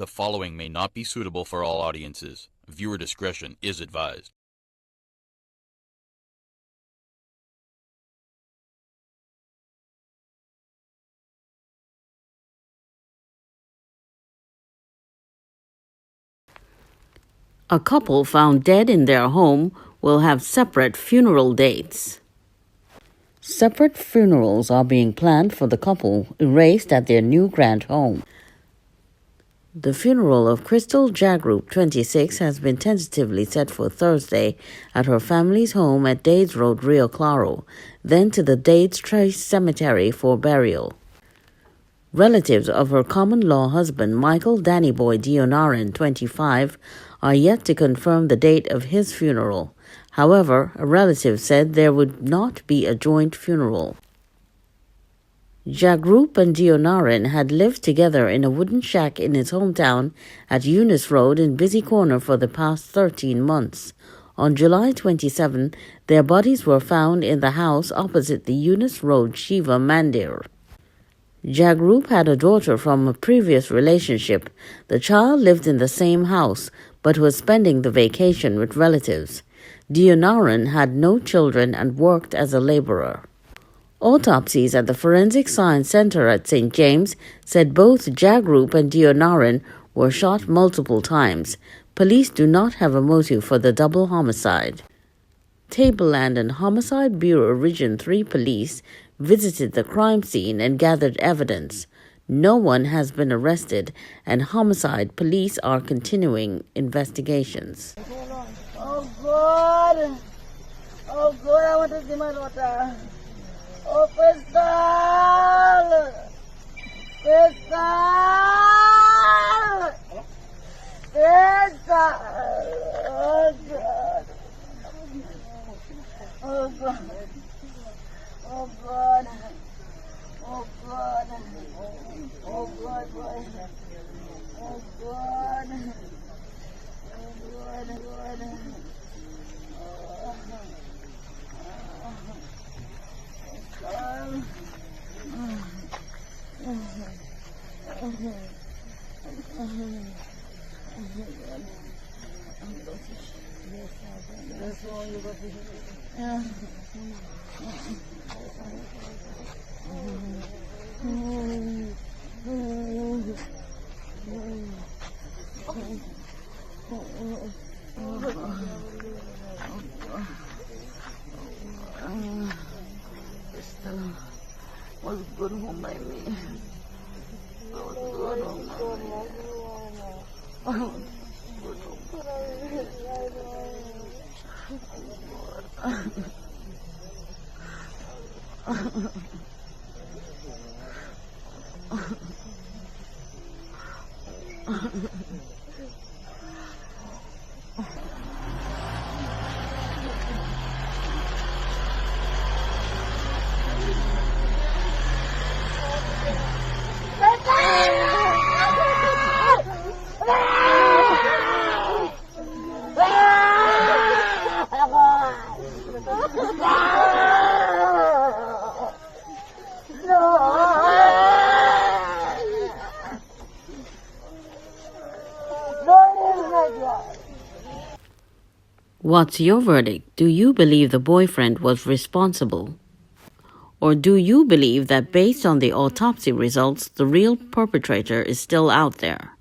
The following may not be suitable for all audiences. Viewer discretion is advised. A couple found dead in their home will have separate funeral dates. Separate funerals are being planned for the couple erased at their new grand home. The funeral of Crystal Jagroup, 26, has been tentatively set for Thursday at her family's home at Dades Road, Rio Claro, then to the Dades Trace Cemetery for burial. Relatives of her common-law husband, Michael Danny Boy Dionaran, 25, are yet to confirm the date of his funeral. However, a relative said there would not be a joint funeral. Jagroup and Dionaran had lived together in a wooden shack in his hometown at Eunice Road in Busy Corner for the past 13 months. On July 27, their bodies were found in the house opposite the Eunice Road Shiva Mandir. Jagroup had a daughter from a previous relationship. The child lived in the same house, but was spending the vacation with relatives. Dionaran had no children and worked as a laborer. Autopsies at the Forensic Science Center at St. James said both Jagroup and Dionaran were shot multiple times. Police do not have a motive for the double homicide. Tableland and Homicide Bureau Region 3 police visited the crime scene and gathered evidence. No one has been arrested, and homicide police are continuing investigations. Oh God! Oh God, I want to see my daughter. Oh, Crystal! Crystal! Crystal! Oh God! Oh God! Oh God! Oh God! Oh God, boy! Oh God! Oh God! God! Was good home by me. Was good home by me. Good home. What's your verdict? Do you believe the boyfriend was responsible? Or do you believe that based on the autopsy results, the real perpetrator is still out there?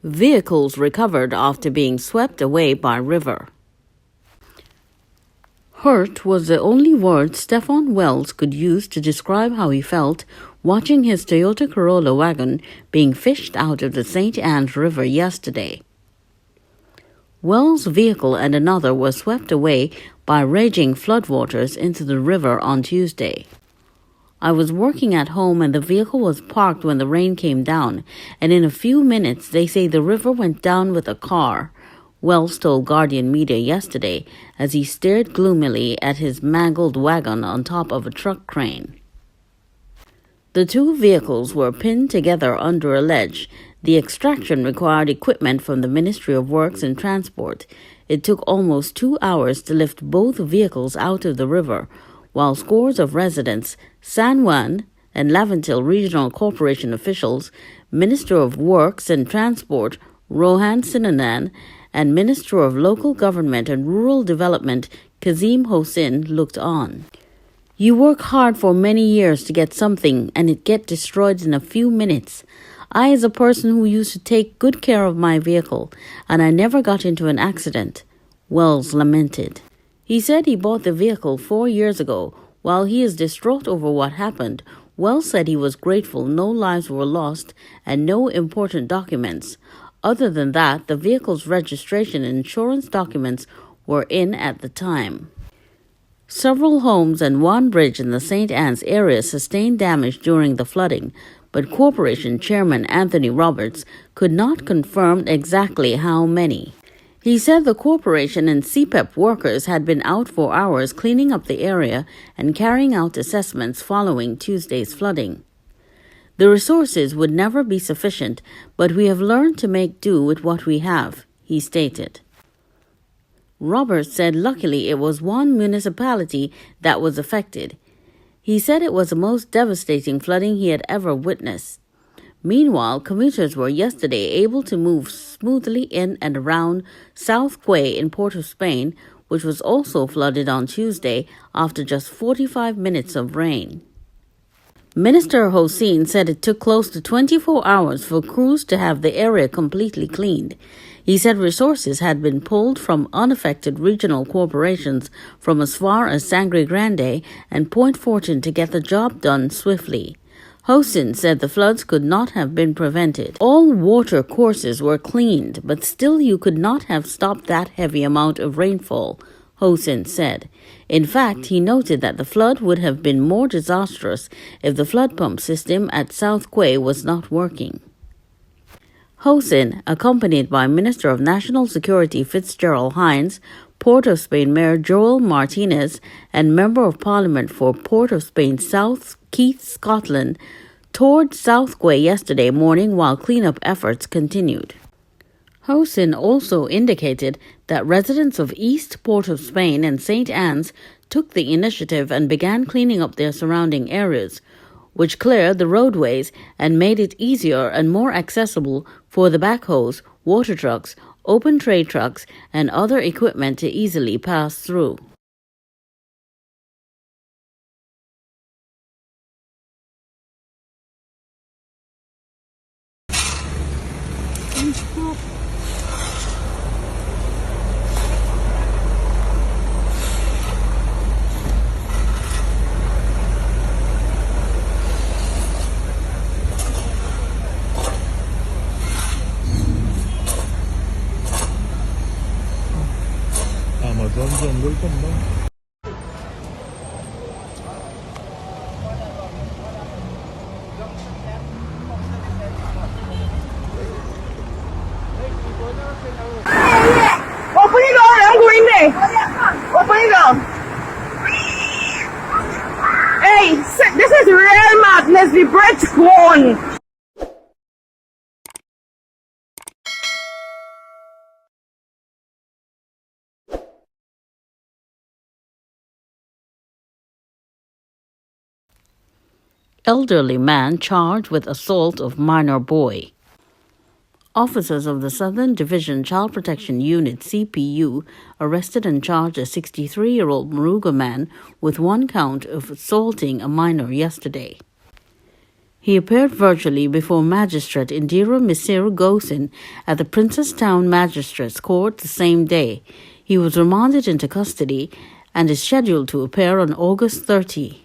Vehicles recovered after being swept away by river. Hurt was the only word Stephen Wells could use to describe how he felt watching his Toyota Corolla wagon being fished out of the St. Anne's River yesterday. Wells' vehicle and another were swept away by raging floodwaters into the river on Tuesday. I was working at home and the vehicle was parked when the rain came down, and in a few minutes they say the river went down with a car, Wells told Guardian Media yesterday as he stared gloomily at his mangled wagon on top of a truck crane. The two vehicles were pinned together under a ledge. The extraction required equipment from the Ministry of Works and Transport. It took almost 2 hours to lift both vehicles out of the river, while scores of residents, San Juan and Laventille Regional Corporation officials, Minister of Works and Transport, Rohan Sinanan, and Minister of Local Government and Rural Development, Kazim Hossein, looked on. You work hard for many years to get something, and it get destroyed in a few minutes. I, as a person who used to take good care of my vehicle, and I never got into an accident, Wells lamented. He said he bought the vehicle 4 years ago. While he is distraught over what happened, Wells said he was grateful no lives were lost and no important documents. Other than that, the vehicle's registration and insurance documents were in at the time. Several homes and one bridge in the St. Anne's area sustained damage during the flooding, but Corporation Chairman Anthony Roberts could not confirm exactly how many. He said the corporation and CPEP workers had been out for hours cleaning up the area and carrying out assessments following Tuesday's flooding. The resources would never be sufficient, but we have learned to make do with what we have, he stated. Roberts said luckily it was one municipality that was affected. He said it was the most devastating flooding he had ever witnessed. Meanwhile, commuters were yesterday able to move smoothly in and around South Quay in Port of Spain, which was also flooded on Tuesday after just 45 minutes of rain. Minister Hossein said it took close to 24 hours for crews to have the area completely cleaned. He said resources had been pulled from unaffected regional corporations from as far as Sangre Grande and Point Fortin to get the job done swiftly. Hossein said the floods could not have been prevented. All water courses were cleaned, but still you could not have stopped that heavy amount of rainfall, Hossein said. In fact, he noted that the flood would have been more disastrous if the flood pump system at South Quay was not working. Hossein, accompanied by Minister of National Security Fitzgerald Hines, Port of Spain Mayor Joel Martinez, and Member of Parliament for Port of Spain South Keith Scotland, toured South Quay yesterday morning while cleanup efforts continued. Hossein also indicated that residents of East Port of Spain and St. Anne's took the initiative and began cleaning up their surrounding areas, which cleared the roadways and made it easier and more accessible for the backhoes, water trucks, open tray trucks, and other equipment to easily pass through. जंगल पण ना Open it door, I'm going there. Open it door. Hey, this is real madness, the bridge gone. Elderly man charged with assault of minor boy. Officers of the Southern Division Child Protection Unit CPU arrested and charged a 63-year-old Moruga man with one count of assaulting a minor yesterday. He appeared virtually before Magistrate Indira Misir Gosin at the Princestown Magistrates Court the same day. He was remanded into custody and is scheduled to appear on August 30.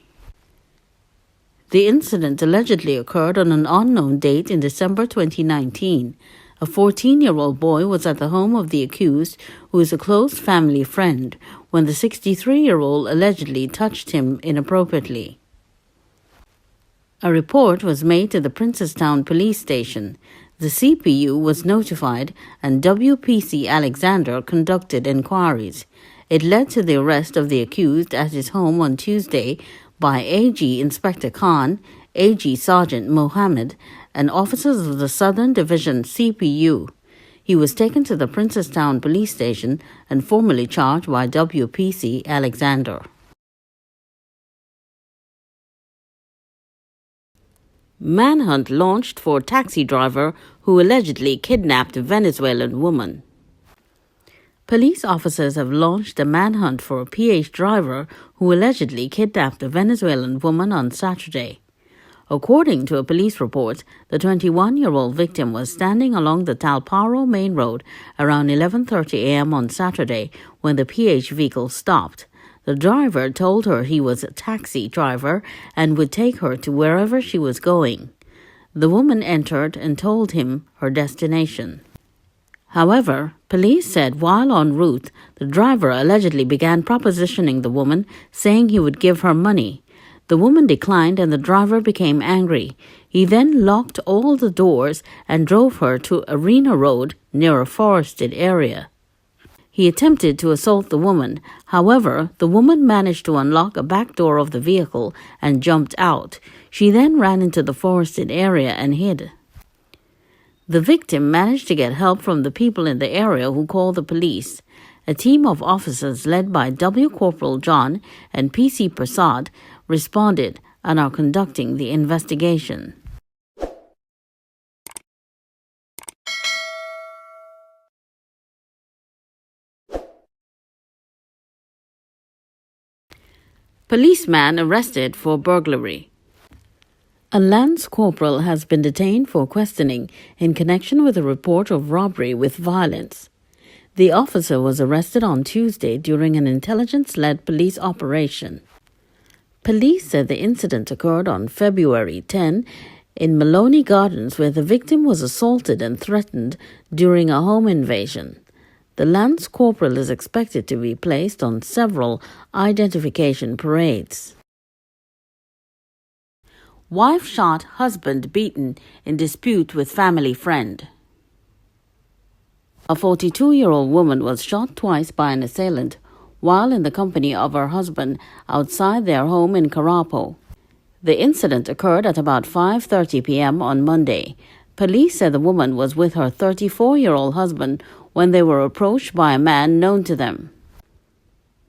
The incident allegedly occurred on an unknown date in December 2019. A 14-year-old boy was at the home of the accused, who is a close family friend, when the 63-year-old allegedly touched him inappropriately. A report was made to the Princestown police station. The CPU was notified and WPC Alexander conducted inquiries. It led to the arrest of the accused at his home on Tuesday by AG Inspector Khan, AG Sergeant Mohammed, and officers of the Southern Division CPU. He was taken to the Princestown Police Station and formally charged by WPC Alexander. Manhunt launched for taxi driver who allegedly kidnapped Venezuelan woman. Police officers have launched a manhunt for a PH driver who allegedly kidnapped a Venezuelan woman on Saturday. According to a police report, the 21-year-old victim was standing along the Talparo Main Road around 11:30 a.m. on Saturday when the PH vehicle stopped. The driver told her he was a taxi driver and would take her to wherever she was going. The woman entered and told him her destination. However, police said while en route, the driver allegedly began propositioning the woman, saying he would give her money. The woman declined and the driver became angry. He then locked all the doors and drove her to Arena Road near a forested area. He attempted to assault the woman. However, the woman managed to unlock a back door of the vehicle and jumped out. She then ran into the forested area and hid. The victim managed to get help from the people in the area who called the police. A team of officers led by W. Corporal John and PC Prasad responded and are conducting the investigation. Policeman arrested for burglary. A Lance Corporal has been detained for questioning in connection with a report of robbery with violence. The officer was arrested on Tuesday during an intelligence-led police operation. Police said the incident occurred on February 10 in Maloney Gardens, where the victim was assaulted and threatened during a home invasion. The Lance Corporal is expected to be placed on several identification parades. Wife shot, husband beaten in dispute with family friend. A 42-year-old woman was shot twice by an assailant while in the company of her husband outside their home in Carapo. The incident occurred at about 5:30 p.m. on Monday. Police said the woman was with her 34-year-old husband when they were approached by a man known to them.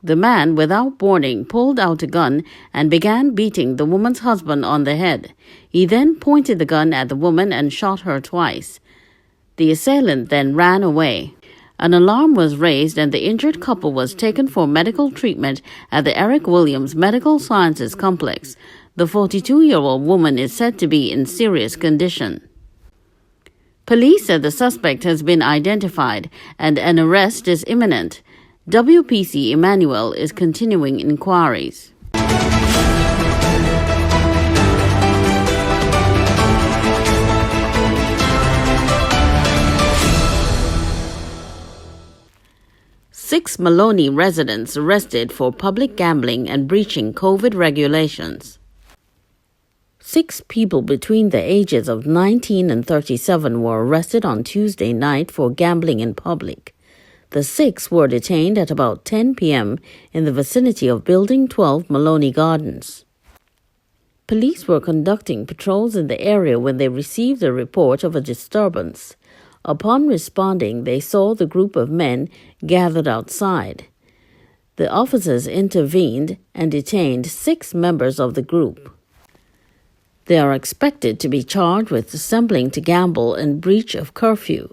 The man, without warning, pulled out a gun and began beating the woman's husband on the head. He then pointed the gun at the woman and shot her twice. The assailant then ran away. An alarm was raised and the injured couple was taken for medical treatment at the Eric Williams Medical Sciences Complex. The 42-year-old woman is said to be in serious condition. Police said the suspect has been identified and an arrest is imminent. WPC Emmanuel is continuing inquiries. Six Maloney residents arrested for public gambling and breaching COVID regulations. 6 people between the ages of 19 and 37 were arrested on Tuesday night for gambling in public. The 6 were detained at about 10 p.m. in the vicinity of Building 12 Maloney Gardens. Police were conducting patrols in the area when they received a report of a disturbance. Upon responding, they saw the group of men gathered outside. The officers intervened and detained 6 members of the group. They are expected to be charged with assembling to gamble and breach of curfew.